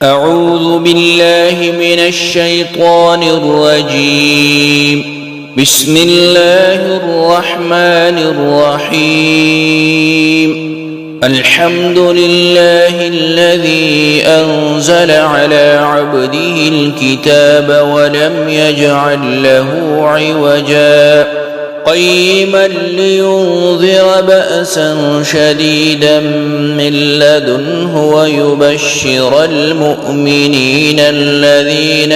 أعوذ بالله من الشيطان الرجيم. بسم الله الرحمن الرحيم. الحمد لله الذي أنزل على عبده الكتاب ولم يجعل له عوجا قيما لينذر بأسا شديدا من لدنه ويبشر المؤمنين الذين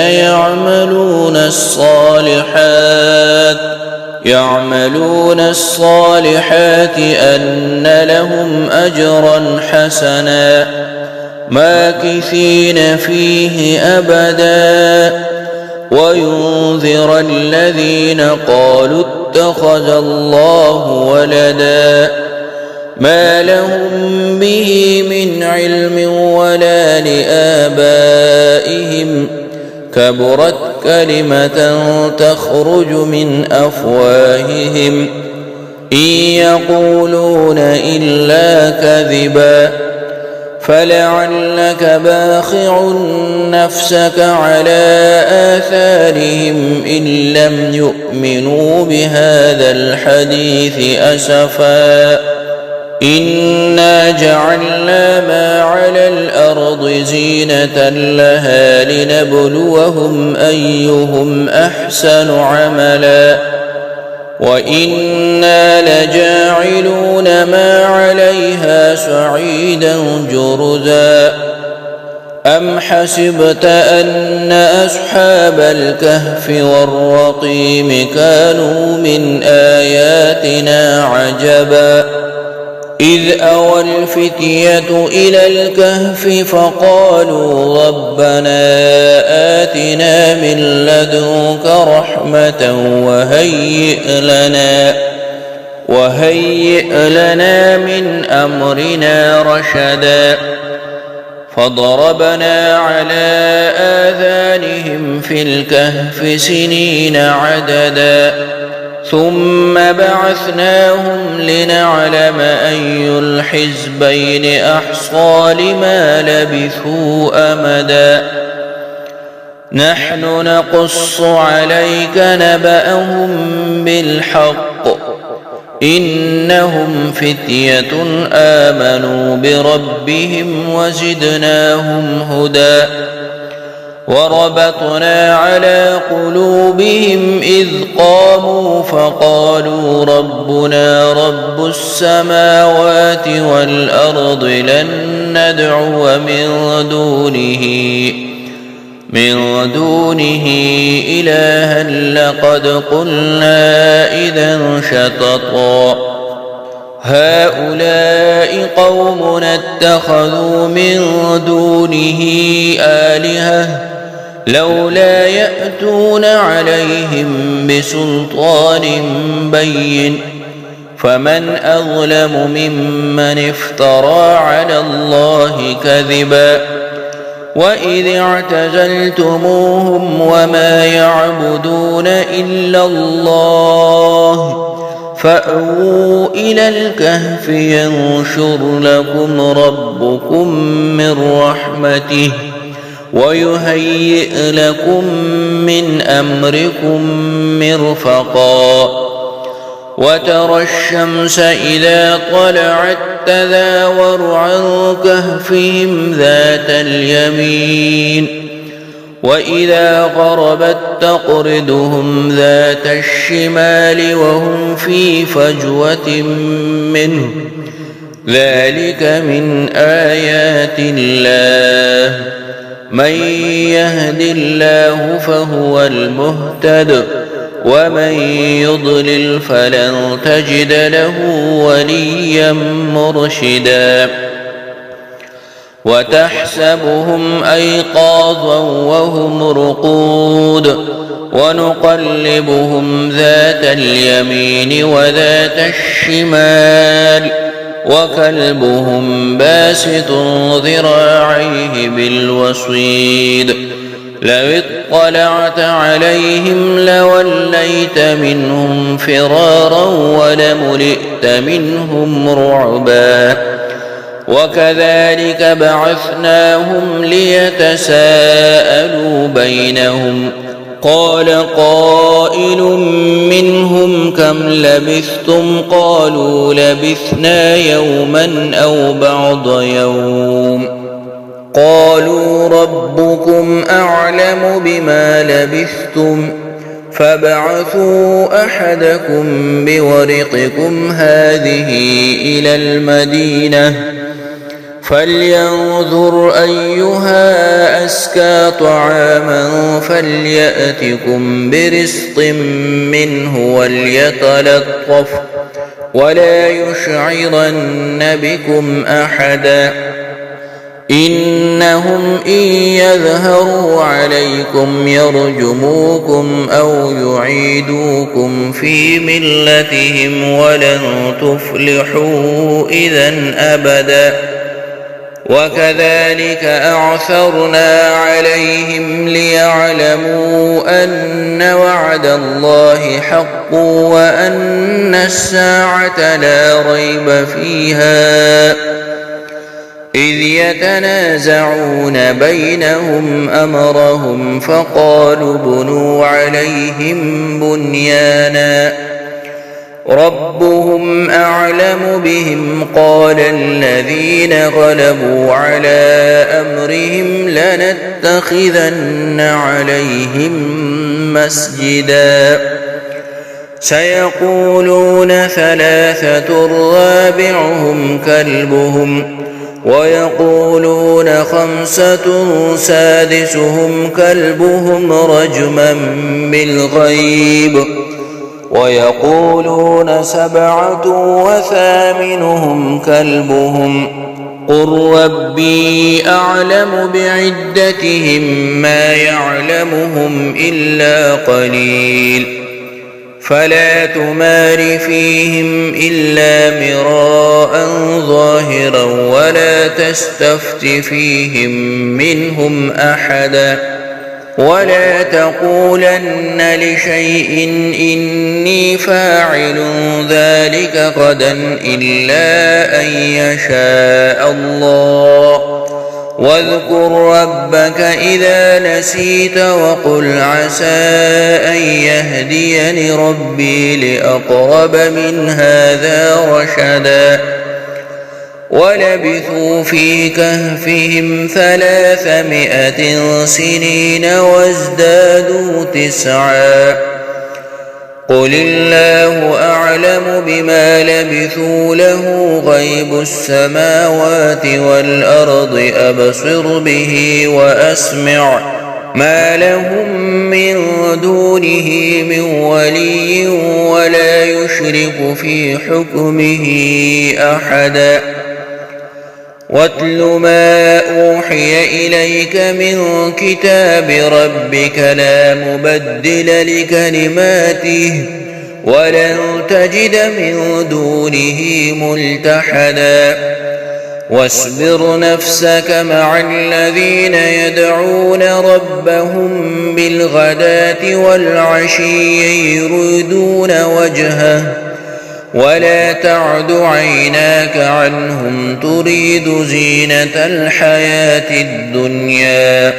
يعملون الصالحات أن لهم أجرا حسنا ماكثين فيه أبدا وينذر الذين قالوا اتخذ الله ولدا ما لهم به من علم ولا لآبائهم كبرت كلمة تخرج من أفواههم إن يقولون إلا كذبا فلعلك باخع نفسك على آثارهم إن لم يؤمنوا بهذا الحديث أسفا إنا جعلنا ما على الأرض زينة لها لنبلوهم أيهم أحسن عملا وإنا لجاعلون ما عليها صعيدا جرزا أم حسبت أن أصحاب الكهف والرقيم كانوا من آياتنا عجبا إذ أوى الفتية إلى الكهف فقالوا ربنا آتنا من لدنك رحمة وهيئ لنا من أمرنا رشدا فضربنا على آذانهم في الكهف سنين عددا ثم بعثناهم لنعلم أي الحزبين أحصى لما لبثوا أمدا نحن نقص عليك نبأهم بالحق إنهم فتية آمنوا بربهم وزدناهم هدى وربطنا على قلوبهم إذ قاموا فقالوا ربنا رب السماوات والأرض لن ندعو من دونه إلها لقد قلنا إذا شططا هؤلاء قومنا اتخذوا من دونه آلهة لولا يأتون عليهم بسلطان بين فمن أظلم ممن افترى على الله كذبا وإذ اعتزلتموهم وما يعبدون إلا الله فأووا إلى الكهف ينشر لكم ربكم من رحمته ويهيئ لكم من أمركم مرفقا وترى الشمس إذا طلعت تزاور عن كهفهم ذات اليمين وإذا غربت تقرضهم ذات الشمال وهم في فجوة منه ذلك من آيات الله من يهد الله فهو المهتد ومن يضلل فلن تجد له وليا مرشدا وتحسبهم أيقاظا وهم رقود ونقلبهم ذات اليمين وذات الشمال وكلبهم باسط ذراعيه بالوصيد لو اطلعت عليهم لوليت منهم فرارا ولملئت منهم رعبا وكذلك بعثناهم ليتساءلوا بينهم قال قائل منهم كم لبثتم قالوا لبثنا يوما أو بعض يوم قالوا ربكم أعلم بما لبثتم فابعثوا أحدكم بورقكم هذه إلى المدينة فلينظر أيها أزكى طعاما فليأتكم برزق منه وليتلطف ولا يشعرن بكم أحدا إنهم إن يظهروا عليكم يرجموكم أو يعيدوكم في ملتهم ولن تفلحوا إذا أبدا وكذلك أعثرنا عليهم ليعلموا أن وعد الله حق وأن الساعة لا ريب فيها إذ يتنازعون بينهم أمرهم فقالوا بنوا عليهم بنيانا ربهم أعلم بهم قال الذين غلبوا على أمرهم لنتخذن عليهم مسجدا سيقولون ثلاثة رابعهم كلبهم ويقولون خمسة سادسهم كلبهم رجما بالغيب ويقولون سبعة وثامنهم كلبهم قل ربي أعلم بعدتهم ما يعلمهم إلا قليل فلا تمار فيهم إلا مراء ظاهرا ولا تستفت فيهم منهم أحدا ولا تقولن لشيء إني فاعل ذلك غدا إلا أن يشاء الله واذكر ربك إذا نسيت وقل عسى أن يهديني ربي لأقرب من هذا رشدا ولبثوا في كهفهم 300 سنين وازدادوا 9 قل الله أعلم بما لبثوا له غيب السماوات والأرض أبصر به وأسمع ما لهم من دونه من ولي ولا يشرك في حكمه أحدا واتل ما أوحي إليك من كتاب ربك لا مبدل لكلماته ولن تجد من دونه ملتحدا واصبر نفسك مع الذين يدعون ربهم بالغداة والعشي يريدون وجهه ولا تعد عيناك عنهم تريد زينة الحياة الدنيا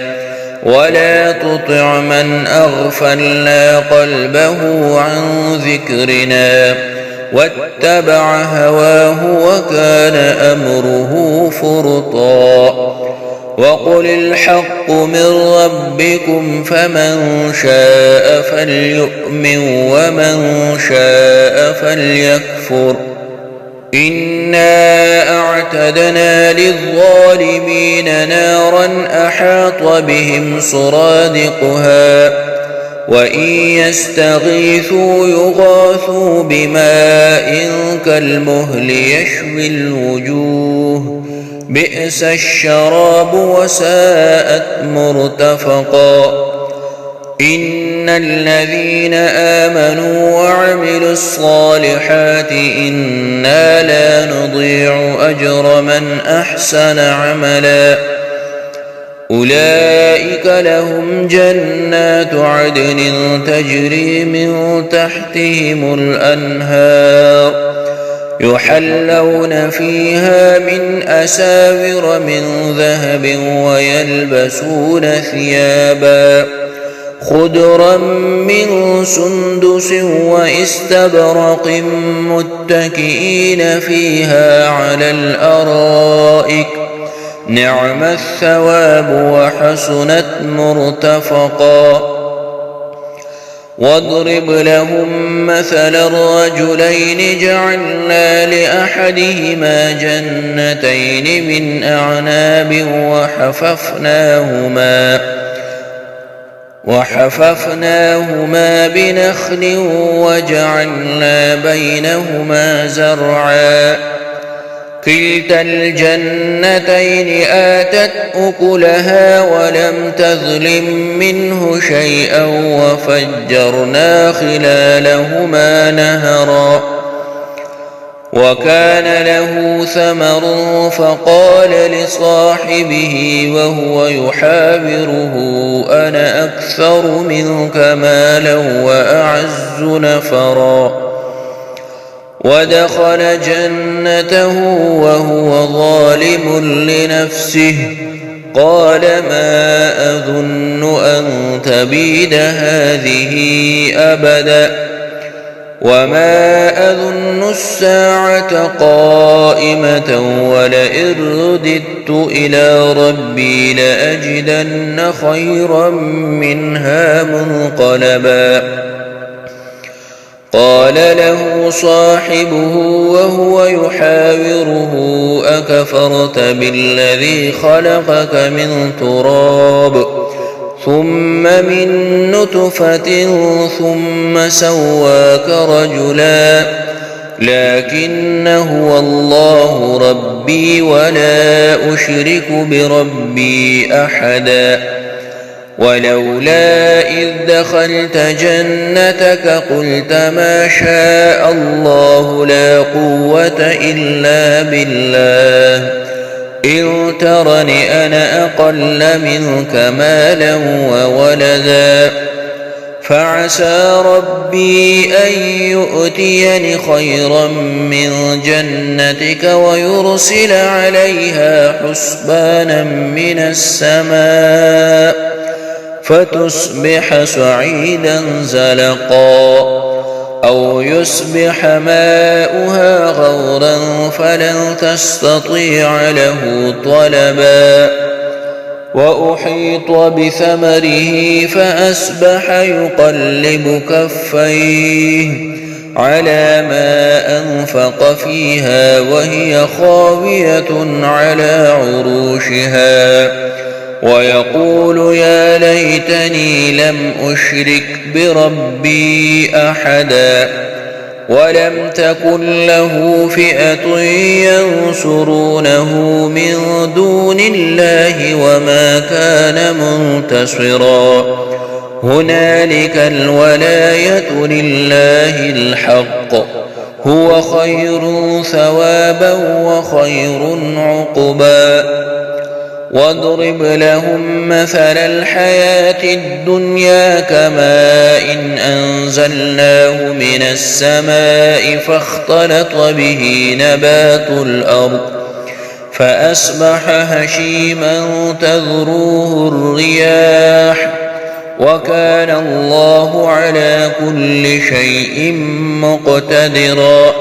ولا تطع من أغفلنا قلبه عن ذكرنا واتبع هواه وكان أمره فرطا وقل الحق من ربكم فمن شاء فليؤمن ومن شاء فليكفر إنا أعتدنا للظالمين نارا أحاط بهم سرادقها وإن يستغيثوا يغاثوا بماء كالمهل يشوي الوجوه بئس الشراب وساءت مرتفقا إن الذين آمنوا وعملوا الصالحات إنا لا نضيع أجر من أحسن عملا أولئك لهم جنات عدن تجري من تحتهم الأنهار يحلون فيها من أساور من ذهب ويلبسون ثيابا خضرا من سندس واستبرق متكئين فيها على الأرائك نعم الثواب وحسنت مرتفقا. واضرب لهم مثل الرجلين جعلنا لأحدهما جنتين من أعناب وحففناهما بنخل وجعلنا بينهما زرعا كلتا الجنتين آتت أكلها ولم تظلم منه شيئا وفجرنا خلالهما نهرا وكان له ثمر فقال لصاحبه وهو يحاوره أنا أكثر منك مالا وأعز نفرا ودخل جنته وهو ظالم لنفسه قال ما أظن أن تبيد هذه أبدا وما أظن الساعة قائمة ولئن رددت إلى ربي لأجدن خيرا منها منقلبا. قال له صاحبه وهو يحاوره أكفرت بالذي خلقك من تراب ثم من نطفة ثم سواك رجلا لكن هو الله ربي ولا أشرك بربي أحدا. ولولا إذ دخلت جنتك قلت ما شاء الله لا قوة إلا بالله إن ترني أنا أقل منك مالا وولدا فعسى ربي أن يؤتيني خيرا من جنتك ويرسل عليها حسبانا من السماء فتصبح صعيدا زلقا أو يصبح ماؤها غورا فلن تستطيع له طلبا. وأحيط بثمره فأصبح يقلب كفيه على ما أنفق فيها وهي خاوية على عروشها ويقول يا ليتني لم أشرك بربي أحدا ولم تكن له فئة ينصرونه من دون الله وما كان منتصرا. هنالك الولاية لله الحق هو خير ثوابا وخير عقبا. واضرب لهم مثل الحياة الدنيا كماء أنزلناه من السماء فاختلط به نبات الأرض فأصبح هشيما تذروه الرياح وكان الله على كل شيء مقتدرا.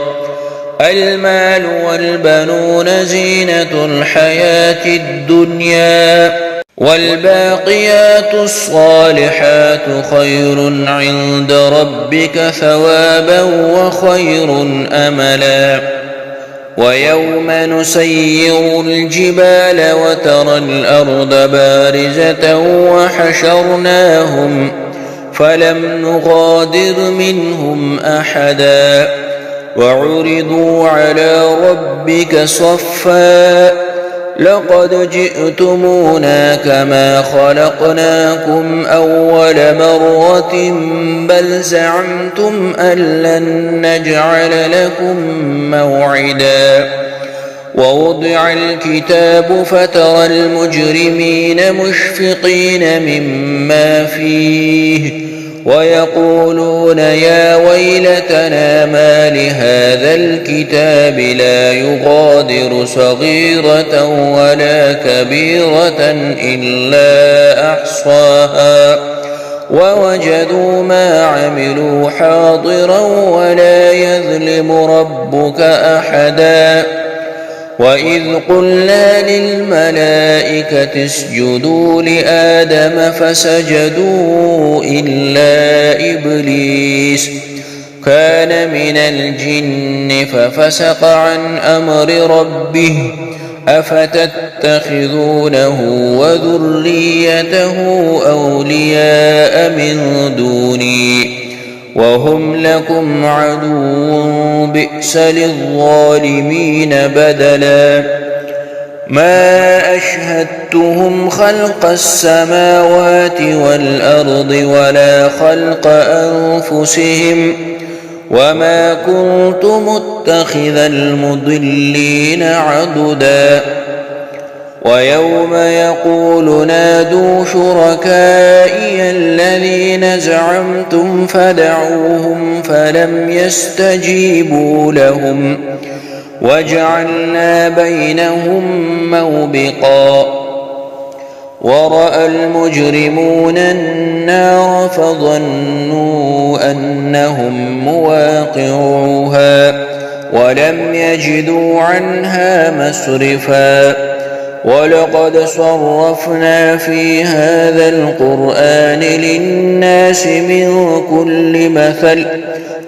المال والبنون زينة الحياة الدنيا والباقيات الصالحات خير عند ربك ثوابا وخير أملا. ويوم نسير الجبال وترى الأرض بارزة وحشرناهم فلم نغادر منهم أحدا وعرضوا على ربك صفا لقد جئتمونا كما خلقناكم أول مرة بل زعمتم أن لن نجعل لكم موعدا. ووضع الكتاب فترى المجرمين مشفقين مما فيه ويقولون يا ويلتنا ما لهذا الكتاب لا يغادر صغيرة ولا كبيرة إلا أحصاها ووجدوا ما عملوا حاضرا ولا يظلم ربك أحدا وإذ قلنا للملائكة اسجدوا لآدم فسجدوا إلا إبليس كان من الجن ففسق عن أمر ربه أفتتخذونه وذريته أولياء من دوني وهم لكم عدو بئس للظالمين بدلا ما أشهدتهم خلق السماوات والأرض ولا خلق أنفسهم وما كنت متخذ المضلين عضدا ويوم يقول نادوا شركائي الذين زعمتم فدعوهم فلم يستجيبوا لهم وجعلنا بينهم موبقا ورأى المجرمون النار فظنوا أنهم مواقعوها ولم يجدوا عنها مصرفا ولقد صرفنا في هذا القرآن للناس من كل مثل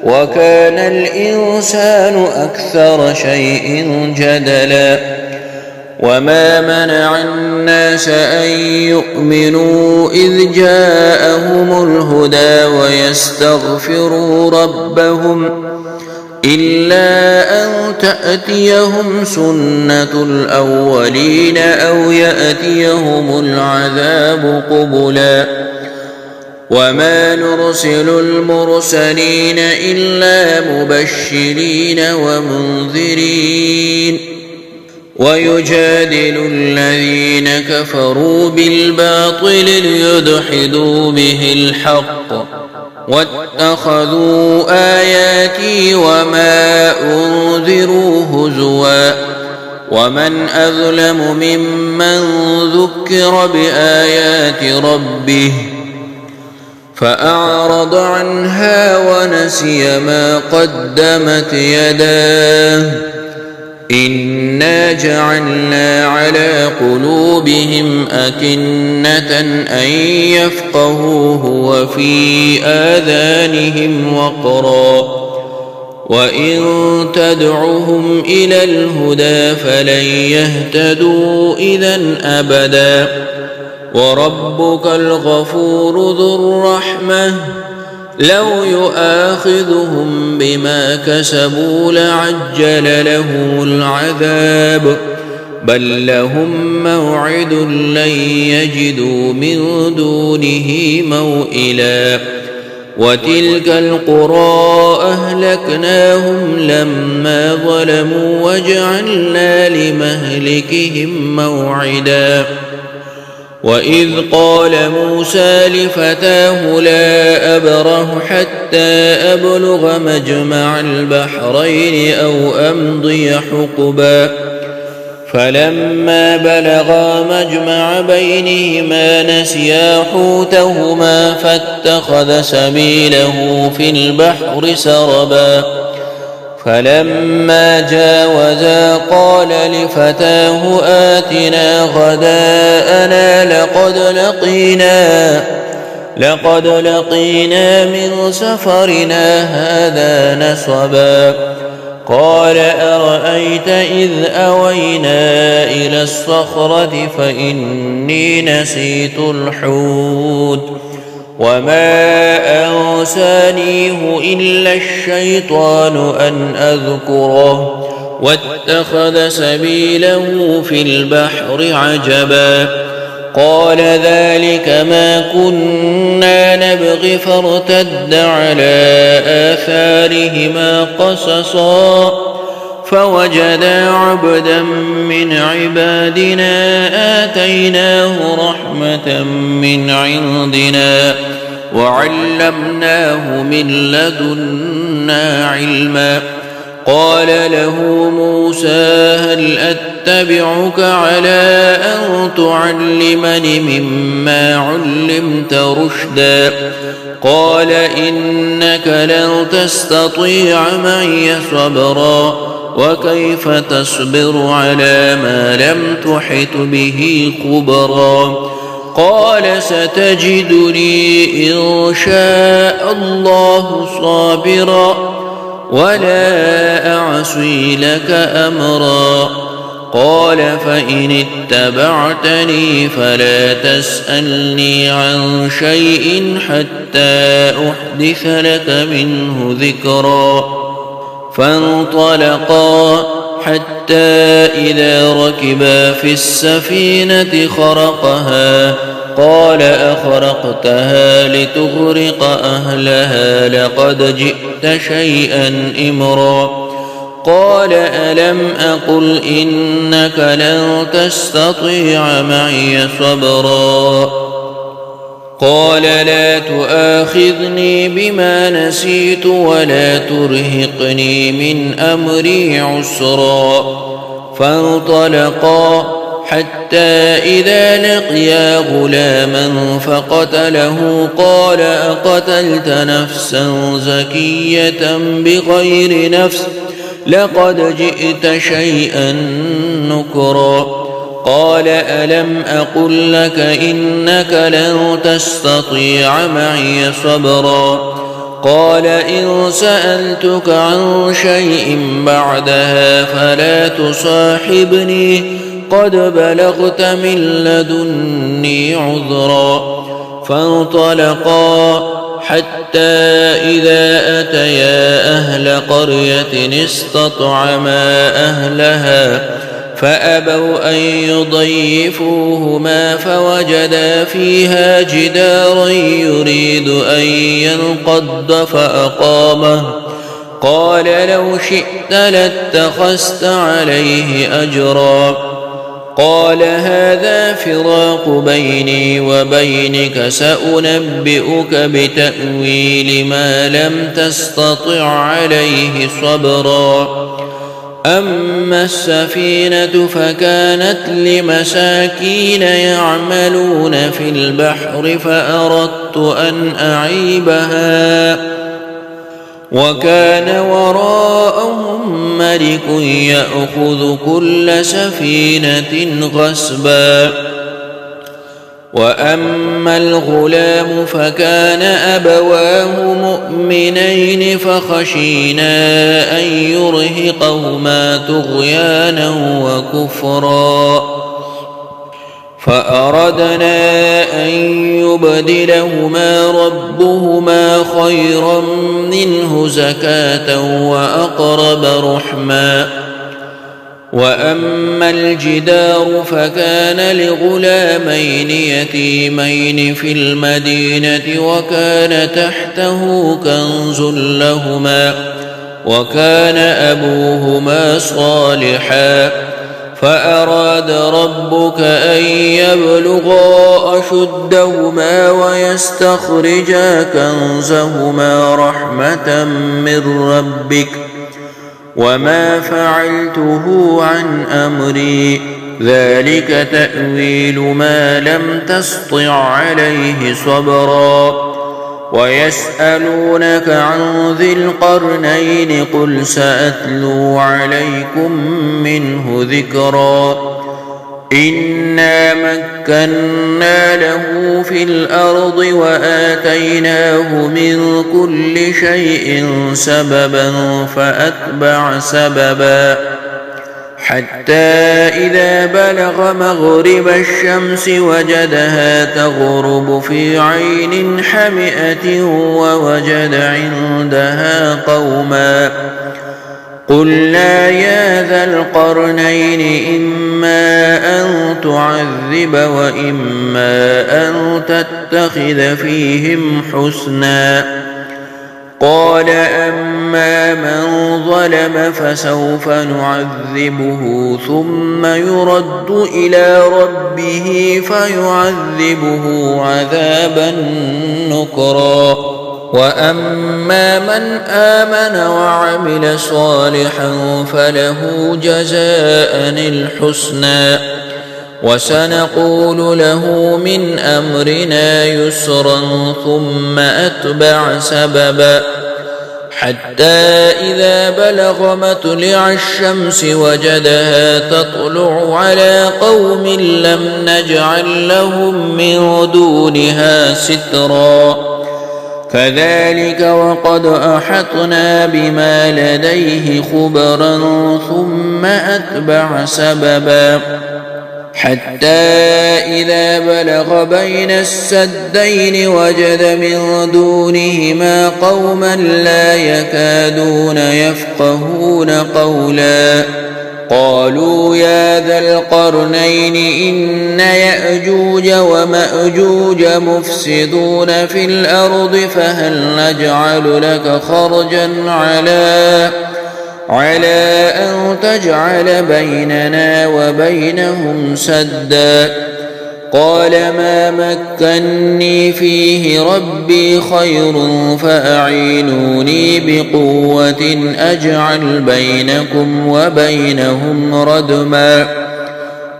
وكان الإنسان أكثر شيء جدلا وما منع الناس أن يؤمنوا إذ جاءهم الهدى ويستغفروا ربهم إلا أن تأتيهم سنة الأولين أو يأتيهم العذاب قبلا وما نرسل المرسلين إلا مبشرين ومنذرين ويجادل الذين كفروا بالباطل ليدحضوا به الحق واتخذوا آياتي وما أنذروا هزوا ومن أظلم ممن ذكر بآيات ربه فأعرض عنها ونسي ما قدمت يداه إنا جعلنا على قلوبهم أكنة أن يفقهوه وفي آذانهم وقرا وإن تدعهم إلى الهدى فلن يهتدوا إذن أبدا وربك الغفور ذو الرحمة لو يؤاخذهم بما كسبوا لعجل لهم العذاب بل لهم موعد لن يجدوا من دونه موئلا وتلك القرى أهلكناهم لما ظلموا وجعلنا لمهلكهم موعدا وإذ قال موسى لفتاه لا أبرح حتى أبلغ مجمع البحرين أو أمضي حقبا فلما بلغا مجمع بينهما نسيا حوتهما فاتخذ سبيله في البحر سربا فلما جاوزا قال لفتاه آتنا غداءنا لقد لقينا من سفرنا هذا نصبا قال أرأيت إذ أوينا إلى الصخرة فإني نسيت الحوت وما أنسانيه إلا الشيطان أن أذكره واتخذ سبيله في البحر عجبا قال ذلك ما كنا نبغي فارتد على آثارهما قصصا فوجدا عبدا من عبادنا آتيناه رحمة من عندنا وعلمناه من لدنا علما. قال له موسى هل أتبعك على أن تعلمني مما علمت رشدا؟ قال إنك لن تستطيع معي صبرا وكيف تصبر على ما لم تحط به خبرا؟ قال ستجدني إن شاء الله صابرا ولا أعصي لك أمرا. قال فإن اتبعتني فلا تسألني عن شيء حتى أحدث لك منه ذكرا. فانطلقا حتى إذا ركبا في السفينة خرقها قال أخرقتها لتغرق أهلها لقد جئت شيئا إمرا. قال ألم أقل إنك لن تستطيع معي صبرا؟ قال لا تؤاخذني بما نسيت ولا ترهقني من أمري عسرا. فانطلقا حتى إذا لقيا غلاما فقتله قال أقتلت نفسا زكية بغير نفس لقد جئت شيئا نكرا. قال ألم أقل لك إنك لن تستطيع معي صبرا؟ قال إن سألتك عن شيء بعدها فلا تصاحبني قد بلغت من لدني عذرا. فانطلقا حتى إذا أتيا أهل قرية استطعما أهلها فأبوا أن يضيفوهما فوجدا فيها جدارا يريد أن ينقض فأقامه. قال لو شئت لاتخذت عليه أجرا. قال هذا فراق بيني وبينك سأنبئك بتأويل ما لم تستطع عليه صبرا. أما السفينة فكانت لمساكين يعملون في البحر فأردت أن أعيبها وكان وراءهم ملك يأخذ كل سفينة غصبا. وأما الغلام فكان أبواه مؤمنين فخشينا أن يرهقهما طغيانا وكفرا فأردنا أن يبدلهما ربهما خيرا منه زكاة وأقرب رحما. وأما الجدار فكان لغلامين يتيمين في المدينة وكان تحته كنز لهما وكان أبوهما صالحا فأراد ربك أن يبلغا أشدهما ويستخرجا كنزهما رحمة من ربك وما فعلته عن أمري ذلك تأويل ما لم تسطع عليه صبرا. ويسألونك عن ذي القرنين قل سأتلو عليكم منه ذكرا. إنا مكنا له في الأرض وآتيناه من كل شيء سببا فأتبع سببا حتى إذا بلغ مغرب الشمس وجدها تغرب في عين حمئة ووجد عندها قوما. قلنا يا ذا القرنين إما أن تعذب وإما أن تتخذ فيهم حسنا. قال أما من ظلم فسوف نعذبه ثم يرد إلى ربه فيعذبه عذابا نكرا وأما من آمن وعمل صالحا فله جزاء الحسنى وسنقول له من أمرنا يسرا ثم أتبع سببا حتى إذا بلغ مطلع الشمس وجدها تطلع على قوم لم نجعل لهم من دونها سترا كذلك وقد أحطنا بما لديه خبرا ثم أتبع سببا حتى إذا بلغ بين السدين وجد من دونهما قوما لا يكادون يفقهون قولا قالوا يا ذا القرنين إن يأجوج ومأجوج مفسدون في الأرض فهل نجعل لك خرجا على أن تجعل بيننا وبينهم سدا قال ما مكني فيه ربي خير فأعينوني بقوة أجعل بينكم وبينهم ردما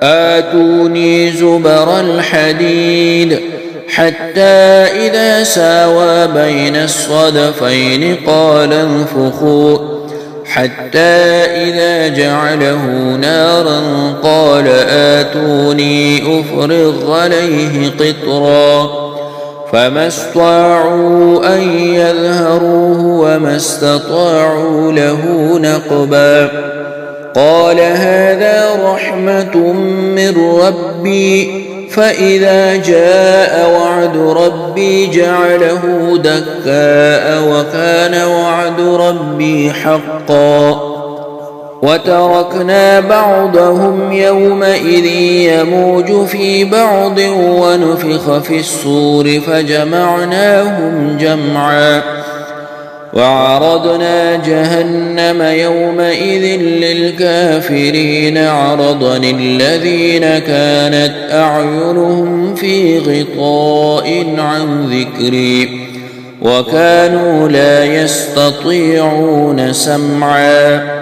آتوني زبر الحديد حتى إذا ساوى بين الصدفين قال انفخوا حتى إذا جعله نارا قال آتوني أفرغ عليه قطرا فما استطاعوا أن يظهروه وما استطاعوا له نقبا قال هذا رحمة من ربي فإذا جاء وعد ربي جعله دكاء وكان وعد ربي حقا وتركنا بعضهم يومئذ يموج في بعض ونفخ في الصور فجمعناهم جمعا وعرضنا جهنم يومئذ للكافرين عرضا الذين كانت أعينهم في غطاء عن ذكري وكانوا لا يستطيعون سمعا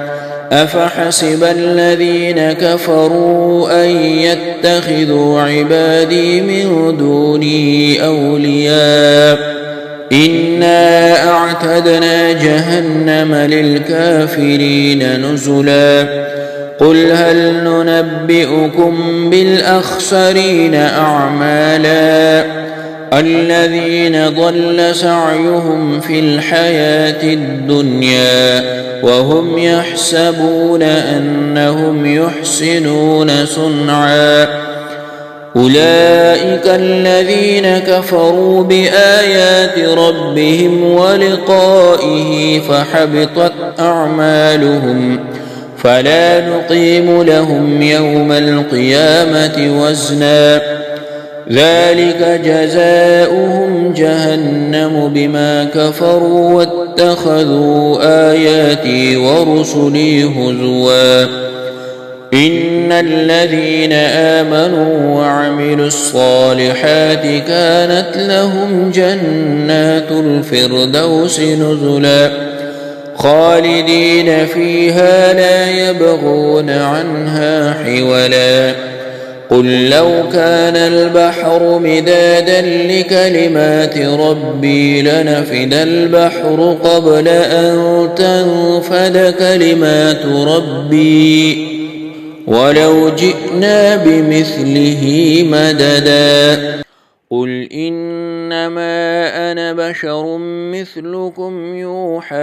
أفحسب الذين كفروا أن يتخذوا عبادي من دوني أولياء إنا أعتدنا جهنم للكافرين نزلا قل هل ننبئكم بالأخسرين أعمالا الذين ضل سعيهم في الحياة الدنيا وهم يحسبون أنهم يحسنون صنعا أولئك الذين كفروا بآيات ربهم ولقائه فحبطت أعمالهم فلا نقيم لهم يوم القيامة وزنا ذلك جزاؤهم جهنم بما كفروا واتخذوا آياتي ورسلي هزوا إن الذين آمنوا وعملوا الصالحات كانت لهم جنات الفردوس نزلا خالدين فيها لا يبغون عنها حولا قل لو كان البحر مدادا لكلمات ربي لنفد البحر قبل أن تنفد كلمات ربي ولو جئنا بمثله مددا قل إنما أنا بشر مثلكم يوحى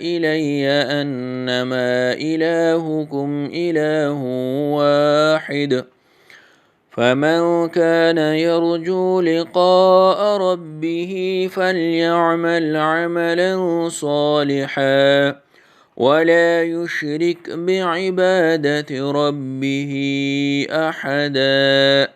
إلي أنما إلهكم إله واحد فمن كان يرجو لقاء ربه فليعمل عملا صالحا ولا يشرك بعبادة ربه أحدا.